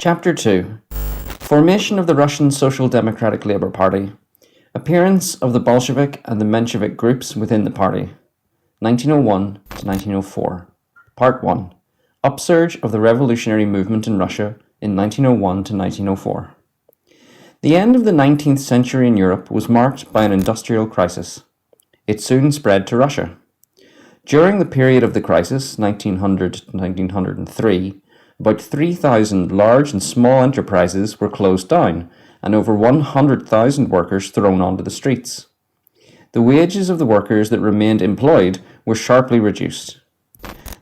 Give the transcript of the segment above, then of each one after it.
Chapter 2. Formation of the Russian Social Democratic Labour Party. Appearance of the Bolshevik and the Menshevik groups within the party. 1901 to 1904. Part 1. Upsurge of the revolutionary movement in Russia in 1901 to 1904. The end of the 19th century in Europe was marked by an industrial crisis. It soon spread to Russia. During the period of the crisis, 1900 to 1903, about 3,000 large and small enterprises were closed down and over 100,000 workers thrown onto the streets. The wages of the workers that remained employed were sharply reduced.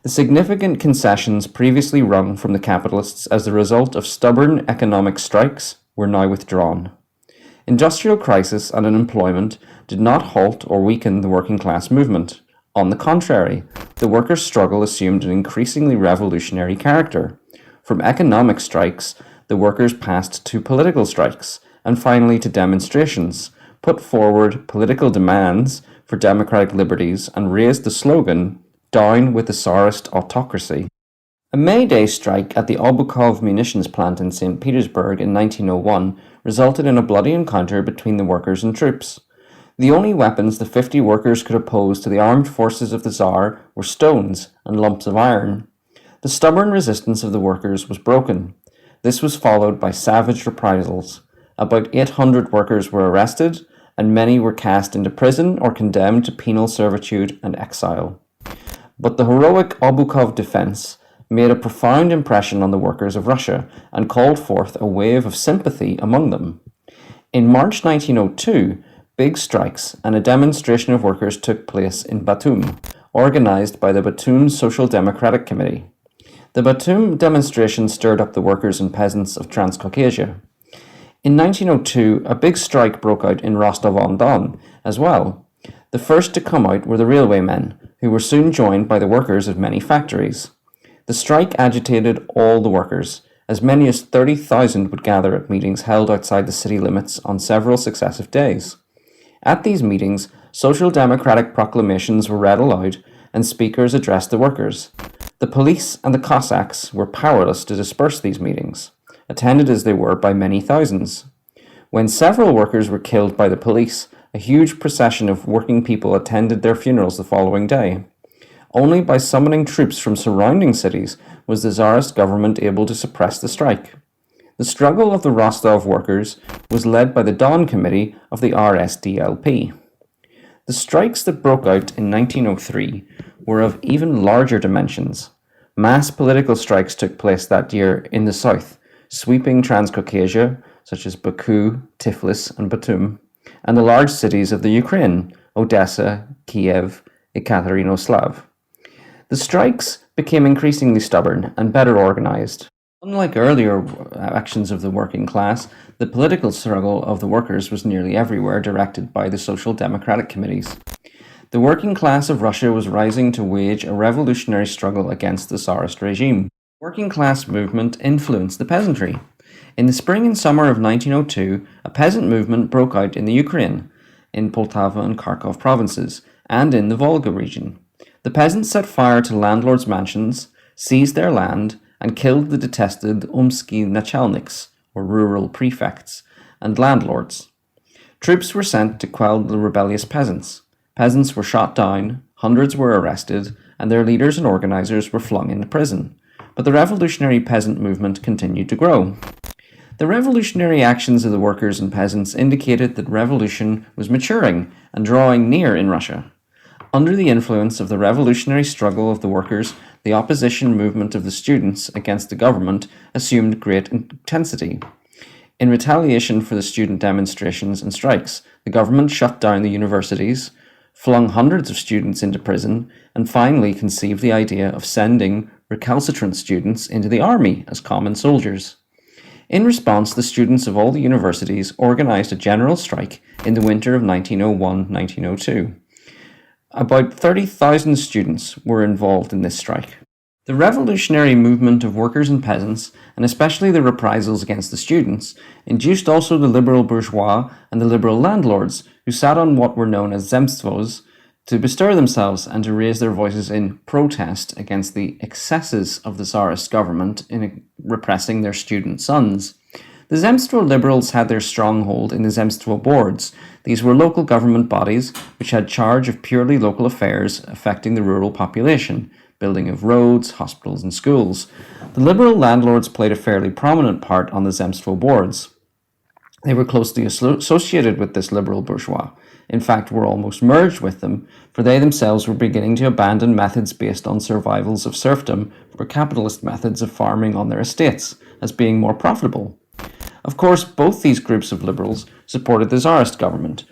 The significant concessions previously wrung from the capitalists as a result of stubborn economic strikes were now withdrawn. Industrial crisis and unemployment did not halt or weaken the working class movement. On the contrary, the workers' struggle assumed an increasingly revolutionary character. From economic strikes, the workers passed to political strikes, and finally to demonstrations, put forward political demands for democratic liberties, and raised the slogan, "Down with the Tsarist autocracy." A May Day strike at the Obukhov munitions plant in St. Petersburg in 1901 resulted in a bloody encounter between the workers and troops. The only weapons the 50 workers could oppose to the armed forces of the Tsar were stones and lumps of iron. The stubborn resistance of the workers was broken. This was followed by savage reprisals. About 800 workers were arrested, and many were cast into prison or condemned to penal servitude and exile. But the heroic Obukhov defense made a profound impression on the workers of Russia and called forth a wave of sympathy among them. In March 1902, big strikes and a demonstration of workers took place in Batum, organized by the Batum Social Democratic Committee. The Batum demonstration stirred up the workers and peasants of Transcaucasia. In 1902, a big strike broke out in Rostov-on-Don as well. The first to come out were the railwaymen, who were soon joined by the workers of many factories. The strike agitated all the workers. As many as 30,000 would gather at meetings held outside the city limits on several successive days. At these meetings, social democratic proclamations were read aloud, and speakers addressed the workers. The police and the Cossacks were powerless to disperse these meetings, attended as they were by many thousands. When several workers were killed by the police, a huge procession of working people attended their funerals the following day. Only by summoning troops from surrounding cities was the Tsarist government able to suppress the strike. The struggle of the Rostov workers was led by the Don Committee of the RSDLP. The strikes that broke out in 1903 were of even larger dimensions. Mass political strikes took place that year in the south, sweeping Transcaucasia, such as Baku, Tiflis, and Batum, and the large cities of the Ukraine, Odessa, Kiev, Ekaterinoslav. The strikes became increasingly stubborn and better organized. Unlike earlier actions of the working class, the political struggle of the workers was nearly everywhere directed by the social democratic committees. The working class of Russia was rising to wage a revolutionary struggle against the Tsarist regime. The working class movement influenced the peasantry. In the spring and summer of 1902, a peasant movement broke out in the Ukraine, in Poltava and Kharkov provinces, and in the Volga region. The peasants set fire to landlords' mansions, seized their land, and killed the detested Umsky nachalniks, or rural prefects, and landlords. Troops were sent to quell the rebellious peasants. Peasants were shot down, hundreds were arrested, and their leaders and organizers were flung into prison. But the revolutionary peasant movement continued to grow. The revolutionary actions of the workers and peasants indicated that revolution was maturing and drawing near in Russia. Under the influence of the revolutionary struggle of the workers, the opposition movement of the students against the government assumed great intensity. In retaliation for the student demonstrations and strikes, the government shut down the universities, flung hundreds of students into prison, and finally conceived the idea of sending recalcitrant students into the army as common soldiers. In response, the students of all the universities organized a general strike in the winter of 1901-1902. About 30,000 students were involved in this strike. The revolutionary movement of workers and peasants, and especially the reprisals against the students, induced also the liberal bourgeois and the liberal landlords, who sat on what were known as zemstvos, to bestir themselves and to raise their voices in protest against the excesses of the Tsarist government in repressing their student sons. The Zemstvo liberals had their stronghold in the Zemstvo boards. These were local government bodies which had charge of purely local affairs affecting the rural population, building of roads, hospitals and schools. The liberal landlords played a fairly prominent part on the Zemstvo boards. They were closely associated with this liberal bourgeois, in fact were almost merged with them, for they themselves were beginning to abandon methods based on survivals of serfdom for capitalist methods of farming on their estates, as being more profitable. Of course, both these groups of liberals supported the Tsarist government,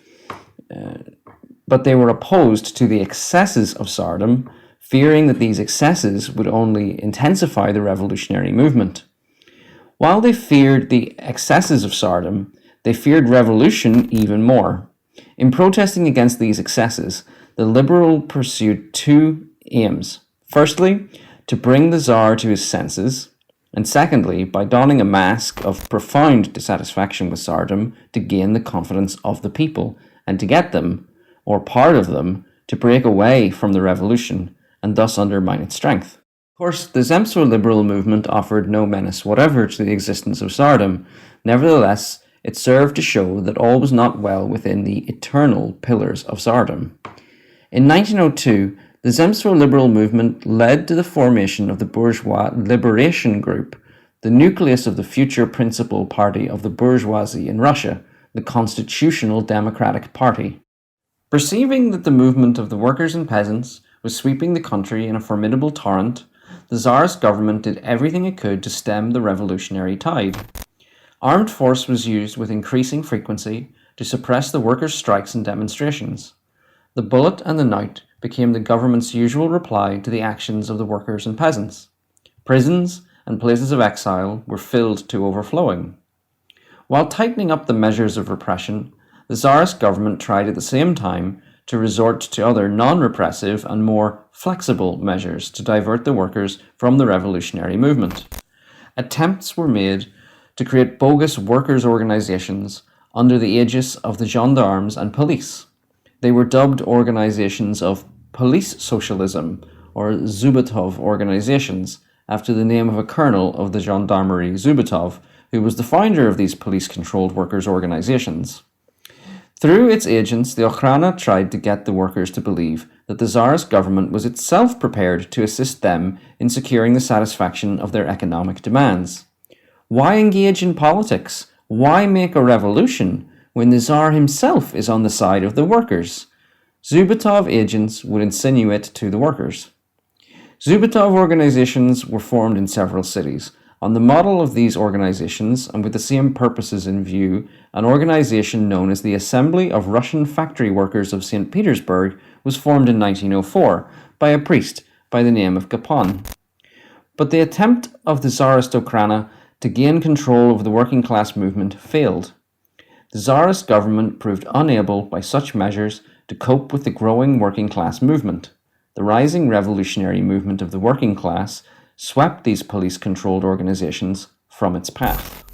but they were opposed to the excesses of Tsardom, fearing that these excesses would only intensify the revolutionary movement. While they feared the excesses of Tsardom, they feared revolution even more. In protesting against these excesses, the liberal pursued two aims. Firstly, to bring the Tsar to his senses, and secondly, by donning a mask of profound dissatisfaction with Tsardom to gain the confidence of the people, and to get them, or part of them, to break away from the revolution, and thus undermine its strength. Of course, the Zemstvo liberal movement offered no menace whatever to the existence of Tsardom. Nevertheless, it served to show that all was not well within the eternal pillars of Tsardom. In 1902, the Zemstvo liberal movement led to the formation of the Bourgeois Liberation Group, the nucleus of the future principal party of the bourgeoisie in Russia, the Constitutional Democratic Party. Perceiving that the movement of the workers and peasants was sweeping the country in a formidable torrent, the Tsarist government did everything it could to stem the revolutionary tide. Armed force was used with increasing frequency to suppress the workers' strikes and demonstrations. The bullet and the knout became the government's usual reply to the actions of the workers and peasants. Prisons and places of exile were filled to overflowing. While tightening up the measures of repression, the Tsarist government tried at the same time to resort to other non-repressive and more flexible measures to divert the workers from the revolutionary movement. Attempts were made to create bogus workers' organizations under the aegis of the gendarmes and police. They were dubbed organizations of police socialism, or Zubetov organizations, after the name of a colonel of the gendarmerie, Zubetov, who was the founder of these police-controlled workers' organizations. Through its agents, the Okhrana tried to get the workers to believe that the Tsarist government was itself prepared to assist them in securing the satisfaction of their economic demands. Why engage in politics? Why make a revolution when the Tsar himself is on the side of the workers? Zubetov agents would insinuate to the workers. Zubetov organizations were formed in several cities. On the model of these organizations, and with the same purposes in view, an organization known as the Assembly of Russian Factory Workers of St. Petersburg was formed in 1904 by a priest by the name of Gapon. But the attempt of the Tsarist Okhrana to gain control of the working class movement failed. The Tsarist government proved unable by such measures to cope with the growing working class movement. The rising revolutionary movement of the working class swept these police-controlled organizations from its path.